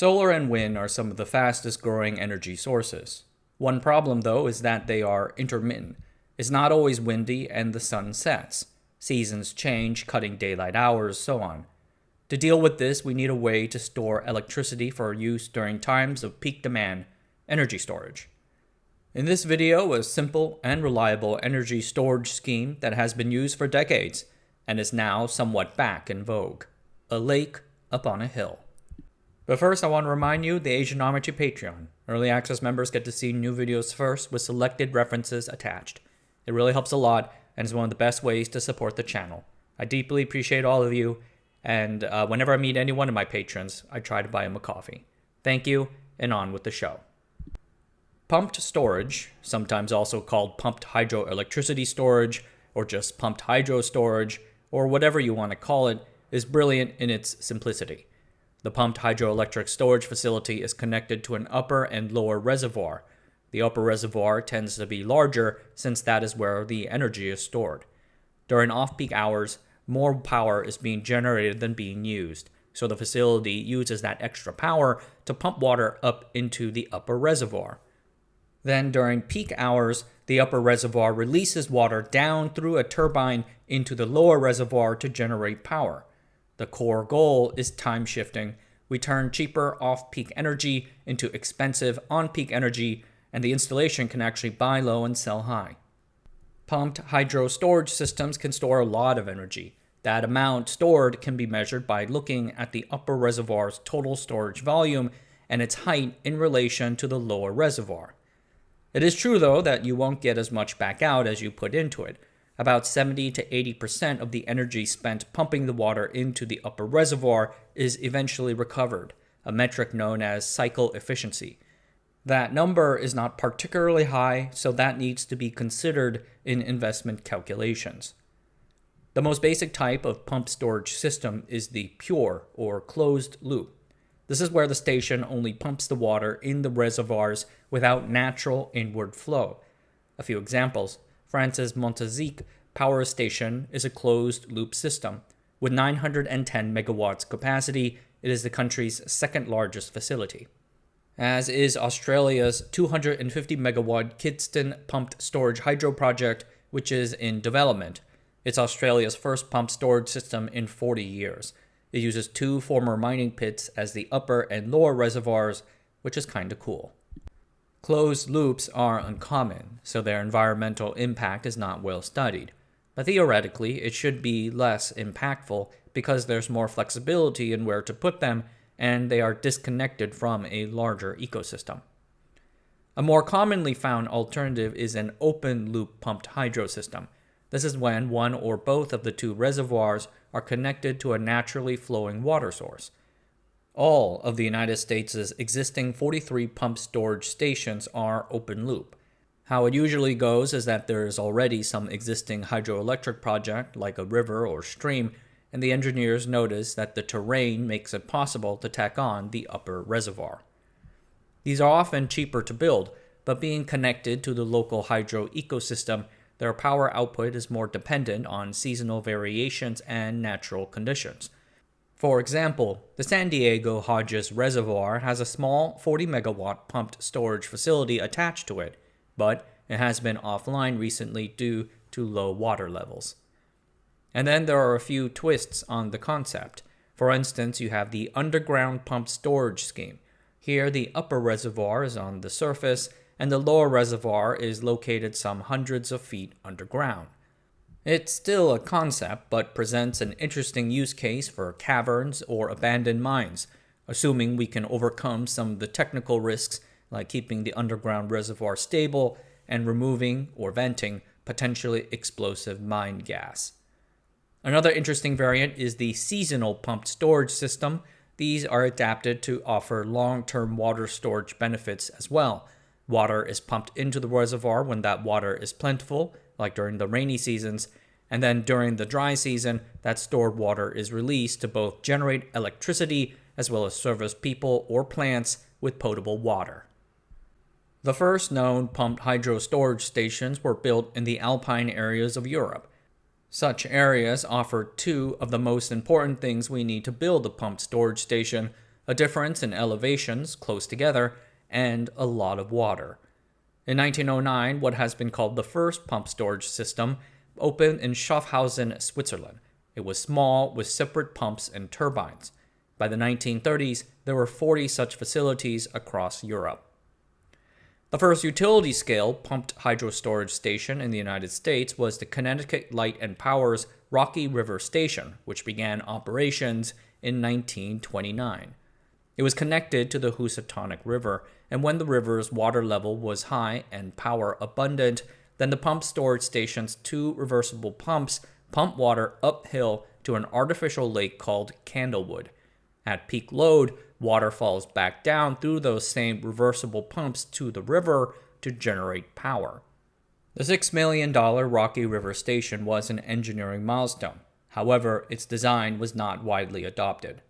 Solar and wind are some of the fastest growing energy sources. One problem, though, is that they are intermittent. It's not always windy and the sun sets. Seasons change, cutting daylight hours, so on. To deal with this, we need a way to store electricity for use during times of peak demand, energy storage. In this video, a simple and reliable energy storage scheme that has been used for decades and is now somewhat back in vogue. A lake up on a hill. But first, I want to remind you the Asianometry Patreon. Early access members get to see new videos first with selected references attached. It really helps a lot and is one of the best ways to support the channel. I deeply appreciate all of you, and whenever I meet any one of my patrons, I try to buy them a coffee. Thank you, and on with the show. Pumped storage, sometimes also called pumped hydroelectricity storage, or just pumped hydro storage, or whatever you want to call it, is brilliant in its simplicity. The pumped hydroelectric storage facility is connected to an upper and lower reservoir. The upper reservoir tends to be larger since that is where the energy is stored. During off-peak hours, more power is being generated than being used, so the facility uses that extra power to pump water up into the upper reservoir. Then during peak hours, the upper reservoir releases water down through a turbine into the lower reservoir to generate power. The core goal is time shifting. We turn cheaper off-peak energy into expensive on-peak energy, and the installation can actually buy low and sell high. Pumped hydro storage systems can store a lot of energy. That amount stored can be measured by looking at the upper reservoir's total storage volume and its height in relation to the lower reservoir. It is true, though, that you won't get as much back out as you put into it. About 70 to 80% of the energy spent pumping the water into the upper reservoir is eventually recovered, a metric known as cycle efficiency. That number is not particularly high, so that needs to be considered in investment calculations. The most basic type of pumped storage system is the pure or closed loop. This is where the station only pumps the water in the reservoirs without natural inward flow. A few examples. France's Montazique power station is a closed-loop system. With 910 megawatts capacity, it is the country's second largest facility. As is Australia's 250 megawatt Kidston pumped storage hydro project, which is in development. It's Australia's first pumped storage system in 40 years. It uses two former mining pits as the upper and lower reservoirs, which is kinda cool. Closed loops are uncommon, so their environmental impact is not well studied. But theoretically, it should be less impactful because there's more flexibility in where to put them, and they are disconnected from a larger ecosystem. A more commonly found alternative is an open-loop pumped hydro system. This is when one or both of the two reservoirs are connected to a naturally flowing water source. All of the United States' existing 43 pump storage stations are open loop. How it usually goes is that there is already some existing hydroelectric project, like a river or stream, and the engineers notice that the terrain makes it possible to tack on the upper reservoir. These are often cheaper to build, but being connected to the local hydro ecosystem, their power output is more dependent on seasonal variations and natural conditions. For example, the San Diego Hodges Reservoir has a small 40 megawatt pumped storage facility attached to it, but it has been offline recently due to low water levels. And then there are a few twists on the concept. For instance, you have the underground pumped storage scheme. Here, the upper reservoir is on the surface, and the lower reservoir is located some hundreds of feet underground. It's still a concept, but presents an interesting use case for caverns or abandoned mines, assuming we can overcome some of the technical risks like keeping the underground reservoir stable and removing or venting potentially explosive mine gas. Another interesting variant is the seasonal pumped storage system. These are adapted to offer long-term water storage benefits as well. Water is pumped into the reservoir when that water is plentiful, like during the rainy seasons, and then during the dry season, that stored water is released to both generate electricity as well as service people or plants with potable water. The first known pumped hydro storage stations were built in the alpine areas of Europe. Such areas offer two of the most important things we need to build a pumped storage station: a difference in elevations close together, and a lot of water. In 1909, what has been called the first pump storage system opened in Schaffhausen, Switzerland. It was small, with separate pumps and turbines. By the 1930s, there were 40 such facilities across Europe. The first utility-scale pumped hydro storage station in the United States was the Connecticut Light and Power's Rocky River Station, which began operations in 1929. It was connected to the Housatonic River, and when the river's water level was high and power abundant, then the pump storage station's two reversible pumps pumped water uphill to an artificial lake called Candlewood. At peak load, water falls back down through those same reversible pumps to the river to generate power. The $6 million Rocky River Station was an engineering milestone. However, its design was not widely adopted.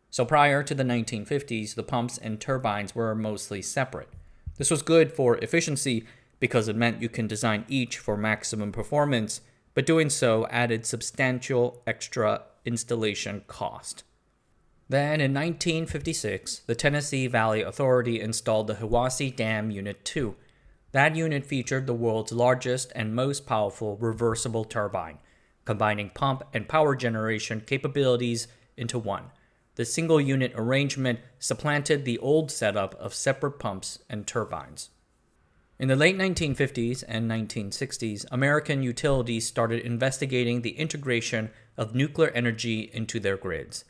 So prior to the 1950s, the pumps and turbines were mostly separate. This was good for efficiency because it meant you can design each for maximum performance, but doing so added substantial extra installation cost. Then, in 1956, the Tennessee Valley Authority installed the Hiwassee Dam Unit 2. That unit featured the world's largest and most powerful reversible turbine, combining pump and power generation capabilities into one. The single-unit arrangement supplanted the old setup of separate pumps and turbines. In the late 1950s and 1960s, American utilities started investigating the integration of nuclear energy into their grids.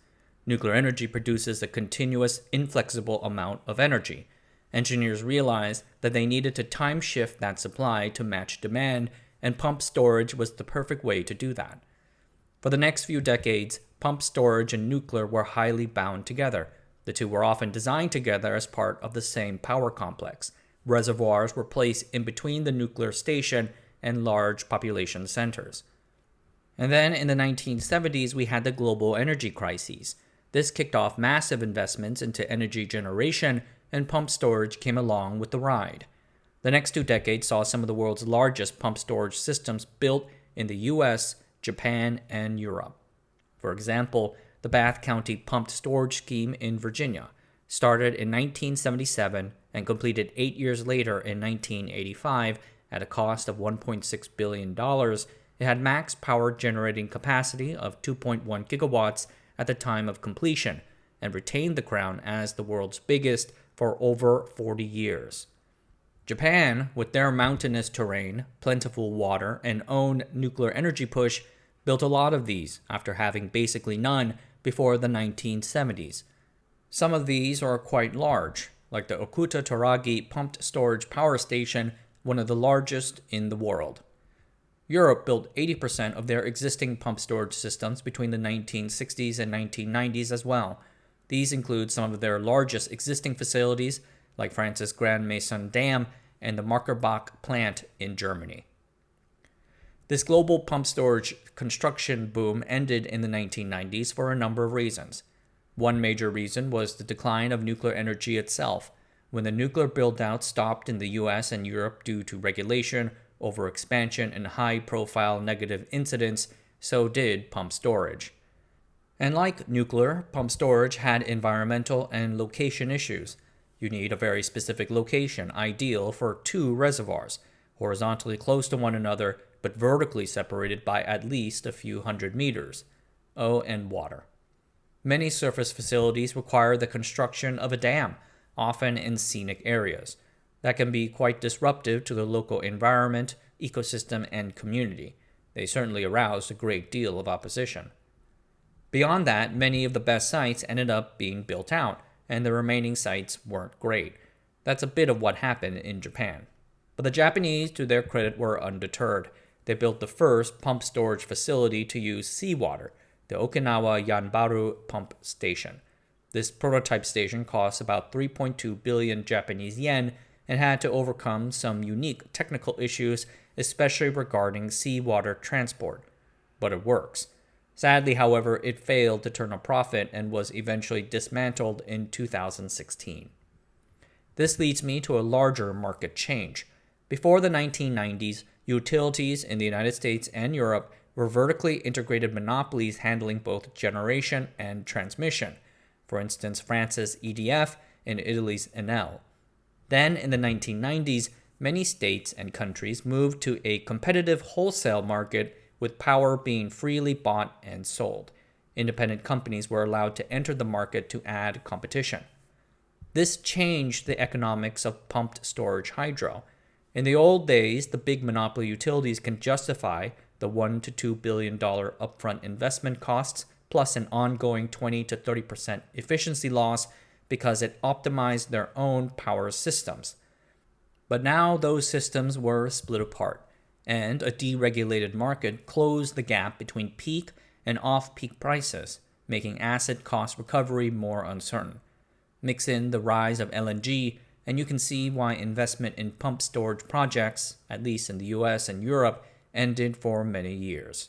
Nuclear energy produces a continuous, inflexible amount of energy. Engineers realized that they needed to time shift that supply to match demand, and pump storage was the perfect way to do that. For the next few decades, pump storage and nuclear were highly bound together. The two were often designed together as part of the same power complex. Reservoirs were placed in between the nuclear station and large population centers. And then in the 1970s, we had the global energy crises. This kicked off massive investments into energy generation, and pump storage came along with the ride. The next 2 decades saw some of the world's largest pump storage systems built in the US, Japan, and Europe. For example, the Bath County Pumped Storage Scheme in Virginia started in 1977 and completed 8 years later in 1985 at a cost of $1.6 billion. It had max power generating capacity of 2.1 gigawatts at the time of completion, and retained the crown as the world's biggest for over 40 years. Japan, with their mountainous terrain, plentiful water, and own nuclear energy push, built a lot of these after having basically none before the 1970s. Some of these are quite large, like the Okuta Toragi Pumped Storage Power Station, one of the largest in the world. Europe built 80% of their existing pump storage systems between the 1960s and 1990s as well. These include some of their largest existing facilities, like France's Grand Maison Dam and the Markerbach plant in Germany. This global pump storage construction boom ended in the 1990s for a number of reasons. One major reason was the decline of nuclear energy itself. When the nuclear build-out stopped in the US and Europe due to regulation, overexpansion, and high-profile negative incidents, so did pump storage. And like nuclear, pump storage had environmental and location issues. You need a very specific location, ideal for 2 reservoirs, horizontally close to one another, but vertically separated by at least a few hundred meters. Oh, and water. Many surface facilities require the construction of a dam, often in scenic areas. That can be quite disruptive to the local environment, ecosystem, and community. They certainly aroused a great deal of opposition. Beyond that, many of the best sites ended up being built out, and the remaining sites weren't great. That's a bit of what happened in Japan. But the Japanese, to their credit, were undeterred. They built the first pump storage facility to use seawater, the Okinawa Yanbaru Pump Station. This prototype station cost about 3.2 billion Japanese yen and had to overcome some unique technical issues, especially regarding seawater transport. But it works. Sadly, however, it failed to turn a profit and was eventually dismantled in 2016. This leads me to a larger market change. Before the 1990s, utilities in the United States and Europe were vertically integrated monopolies handling both generation and transmission. for instance, France's EDF and Italy's Enel. Then, in the 1990s, many states and countries moved to a competitive wholesale market with power being freely bought and sold. Independent companies were allowed to enter the market to add competition. This changed the economics of pumped storage hydro. In the old days, the big monopoly utilities can justify the $1 to $2 billion upfront investment costs plus an ongoing 20 to 30% efficiency loss because it optimized their own power systems. But now those systems were split apart, and a deregulated market closed the gap between peak and off-peak prices, making asset cost recovery more uncertain. Mix in the rise of LNG, and you can see why investment in pump storage projects, at least in the US and Europe, ended for many years.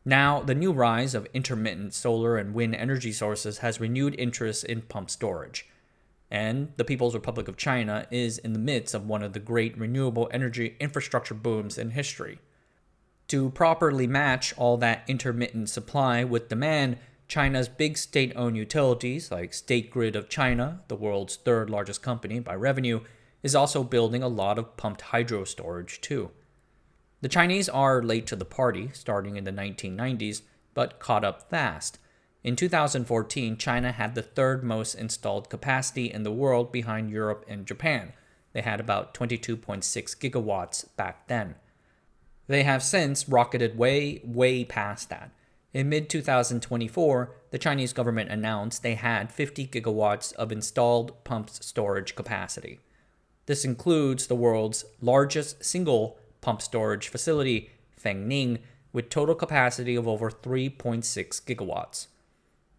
Now, the new rise of intermittent solar and wind energy sources has renewed interest in pump storage. And the People's Republic of China is in the midst of one of the great renewable energy infrastructure booms in history. To properly match all that intermittent supply with demand, China's big state-owned utilities, like State Grid of China, the world's third largest company by revenue, is also building a lot of pumped hydro storage too. The Chinese are late to the party, starting in the 1990s, but caught up fast. In 2014, China had the third most installed capacity in the world behind Europe and Japan. They had about 22.6 gigawatts back then. They have since rocketed way past that. In mid-2024, the Chinese government announced they had 50 gigawatts of installed pumped storage capacity. This includes the world's largest single pump storage facility, Fengning, with total capacity of over 3.6 gigawatts.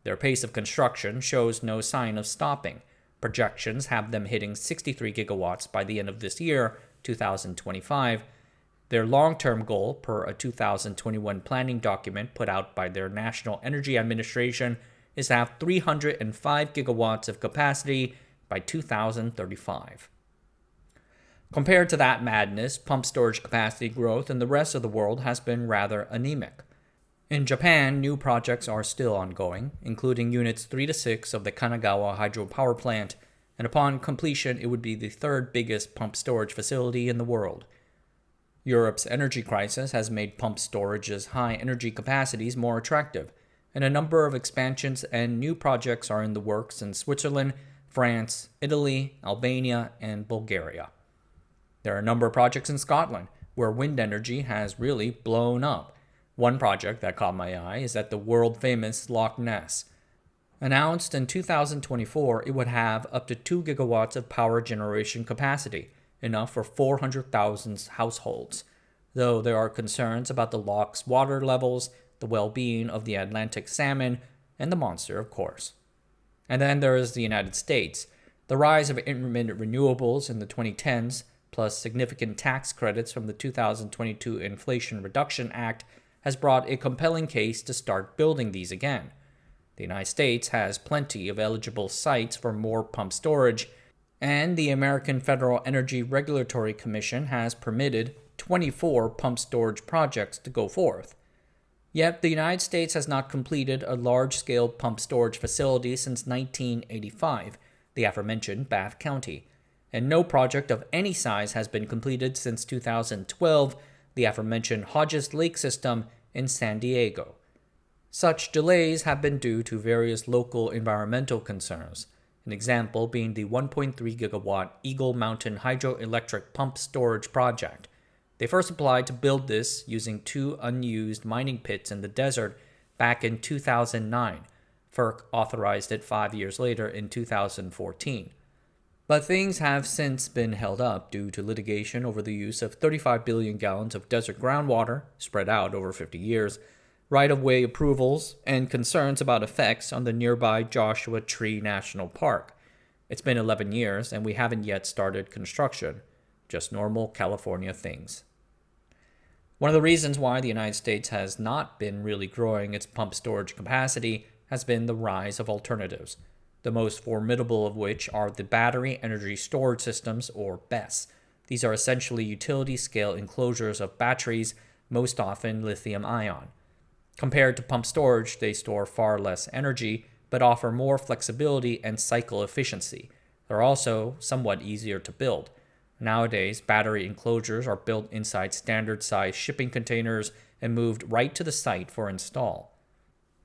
Their pace of construction shows no sign of stopping. Projections have them hitting 63 gigawatts by the end of this year, 2025. Their long-term goal, per a 2021 planning document put out by their National Energy Administration, is to have 305 gigawatts of capacity by 2035. Compared to that madness, pump storage capacity growth in the rest of the world has been rather anemic. In Japan, new projects are still ongoing, including units 3 to 6 of the Kanagawa hydropower plant, and upon completion it would be the third biggest pump storage facility in the world. Europe's energy crisis has made pump storage's high energy capacities more attractive, and a number of expansions and new projects are in the works in Switzerland, France, Italy, Albania, and Bulgaria. There are a number of projects in Scotland, where wind energy has really blown up. One project that caught my eye is at the world-famous Loch Ness. Announced in 2024, it would have up to 2 gigawatts of power generation capacity, enough for 400,000 households, though there are concerns about the loch's water levels, the well-being of the Atlantic salmon, and the monster, of course. And then there is the United States. The rise of intermittent renewables in the 2010s, plus significant tax credits from the 2022 Inflation Reduction Act, has brought a compelling case to start building these again. The United States has plenty of eligible sites for more pump storage, and the American Federal Energy Regulatory Commission has permitted 24 pump storage projects to go forth. Yet the United States has not completed a large-scale pump storage facility since 1985, the aforementioned Bath County, and no project of any size has been completed since 2012, the aforementioned Hodges Lake system in San Diego. Such delays have been due to various local environmental concerns, an example being the 1.3 gigawatt Eagle Mountain hydroelectric pump storage project. They first applied to build this using 2 unused mining pits in the desert back in 2009. FERC authorized it 5 years later in 2014. But things have since been held up due to litigation over the use of 35 billion gallons of desert groundwater, spread out over 50 years, right-of-way approvals, and concerns about effects on the nearby Joshua Tree National Park. It's been 11 years, and we haven't yet started construction. Just normal California things. One of the reasons why the United States has not been really growing its pump storage capacity has been the rise of alternatives, the most formidable of which are the battery energy storage systems, or BESS. These are essentially utility-scale enclosures of batteries, most often lithium-ion. Compared to pump storage, they store far less energy, but offer more flexibility and cycle efficiency. They're also somewhat easier to build. Nowadays, battery enclosures are built inside standard-sized shipping containers and moved right to the site for install.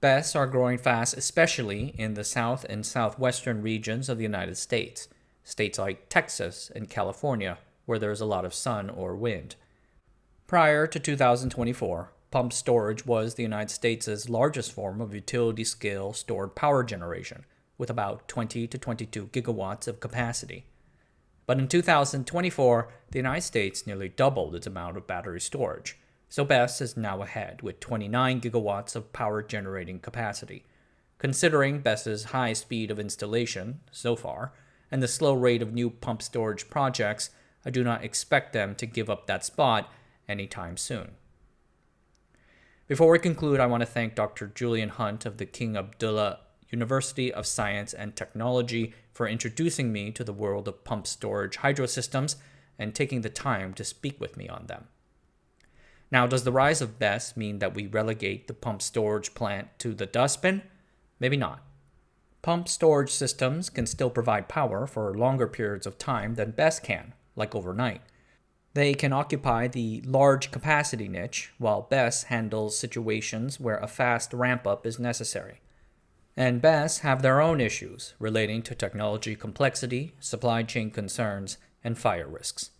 BESS are growing fast, especially in the south and southwestern regions of the United States, states like Texas and California, where there's a lot of sun or wind. Prior to 2024, pumped storage was the United States' largest form of utility-scale stored power generation, with about 20 to 22 gigawatts of capacity. But in 2024, the United States nearly doubled its amount of battery storage, so BESS is now ahead with 29 gigawatts of power generating capacity. Considering BESS's high speed of installation so far and the slow rate of new pump storage projects, I do not expect them to give up that spot anytime soon. Before we conclude, I want to thank Dr. Julian Hunt of the King Abdullah University of Science and Technology for introducing me to the world of pump storage hydro systems and taking the time to speak with me on them. Now, does the rise of BESS mean that we relegate the pump storage plant to the dustbin? Maybe not. Pump storage systems can still provide power for longer periods of time than BESS can, like overnight. They can occupy the large capacity niche, while BESS handles situations where a fast ramp-up is necessary. And BESS have their own issues relating to technology complexity, supply chain concerns, and fire risks.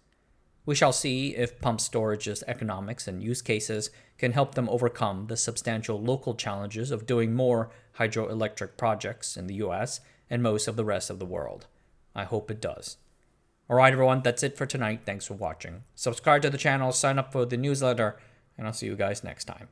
We shall see if pump storage's economics and use cases can help them overcome the substantial local challenges of doing more hydroelectric projects in the US and most of the rest of the world. I hope it does. Alright everyone, that's it for tonight. Thanks for watching. Subscribe to the channel, sign up for the newsletter, and I'll see you guys next time.